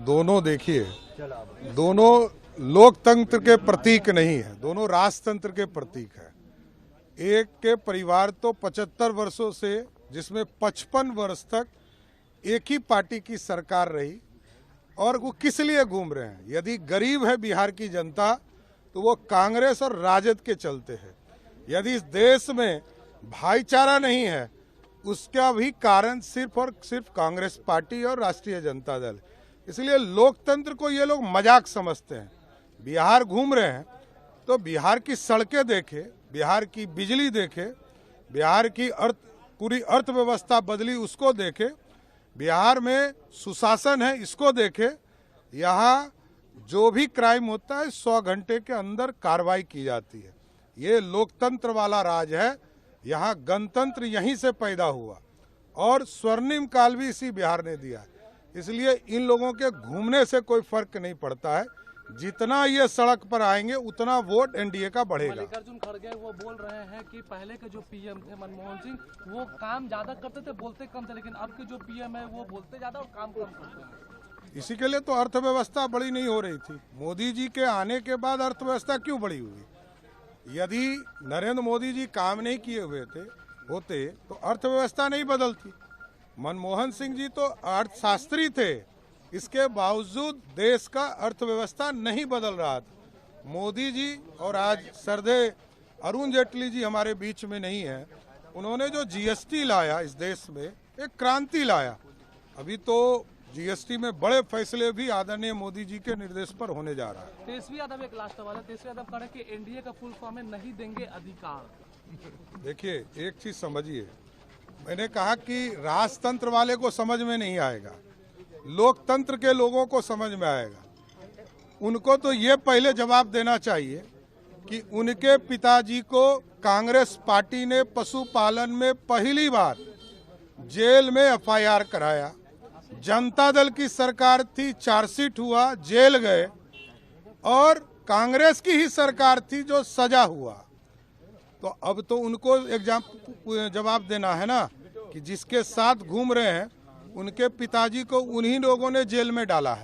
दोनों देखिए, दोनों लोकतंत्र के प्रतीक नहीं है, दोनों राजतंत्र के प्रतीक है। एक के परिवार तो 75 वर्षों से, जिसमें 55 वर्ष तक एक ही पार्टी की सरकार रही, और वो किस लिए घूम रहे हैं? यदि गरीब है बिहार की जनता तो वो कांग्रेस और राजद के चलते है। यदि इस देश में भाईचारा नहीं है, उसका भी कारण सिर्फ और सिर्फ कांग्रेस पार्टी और राष्ट्रीय जनता दल। इसलिए लोकतंत्र को ये लोग मजाक समझते हैं। बिहार घूम रहे हैं तो बिहार की सड़कें देखे, बिहार की बिजली देखे, बिहार की पूरी अर्थव्यवस्था बदली उसको देखे, बिहार में सुशासन है इसको देखे। यहाँ जो भी क्राइम होता है 100 घंटे के अंदर कार्रवाई की जाती है। ये लोकतंत्र वाला राज है। यहाँ गणतंत्र यहीं से पैदा हुआ और स्वर्णिम काल भी इसी बिहार ने दिया। इसलिए इन लोगों के घूमने से कोई फर्क नहीं पड़ता है। जितना ये सड़क पर आएंगे उतना वोट एनडीए का बढ़ेगा। मल्लिकार्जुन खड़गे वो बोल रहे हैं कि पहले के जो पीएम थे मनमोहन सिंह, वो काम ज्यादा करते थे, बोलते कम थे, लेकिन अब के जो पीएम है वो बोलते ज्यादा और काम कम करते हैं। इसी के लिए तो अर्थव्यवस्था बड़ी नहीं हो रही थी। मोदी जी के आने के बाद अर्थव्यवस्था क्यों बड़ी हुई? यदि नरेंद्र मोदी जी काम नहीं किए हुए होते तो अर्थव्यवस्था नहीं बदलती। मनमोहन सिंह जी तो अर्थशास्त्री थे, इसके बावजूद देश का अर्थव्यवस्था नहीं बदल रहा था। मोदी जी और आज श्रद्धेय अरुण जेटली जी हमारे बीच में नहीं है, उन्होंने जो जीएसटी लाया इस देश में, एक क्रांति लाया। अभी तो जीएसटी में बड़े फैसले भी आदरणीय मोदी जी के निर्देश पर होने जा रहा है। तेजस्वी यादव एक लास्ट सवाल है, तेजस्वी यादव कह रहे हैं कि एनडीए का फुल फॉर्म है नहीं देंगे अधिकार। देखिए, एक चीज समझिए, मैंने कहा कि राजतंत्र वाले को समझ में नहीं आएगा, लोकतंत्र के लोगों को समझ में आएगा। उनको तो ये पहले जवाब देना चाहिए कि उनके पिताजी को कांग्रेस पार्टी ने पशुपालन में पहली बार जेल में एफआईआर कराया। जनता दल की सरकार थी, चार्जशीट हुआ, जेल गए, और कांग्रेस की ही सरकार थी जो सजा हुआ। तो अब तो उनको एक जवाब देना है ना कि जिसके साथ घूम रहे हैं उनके पिताजी को उन्हीं लोगों ने जेल में डाला है।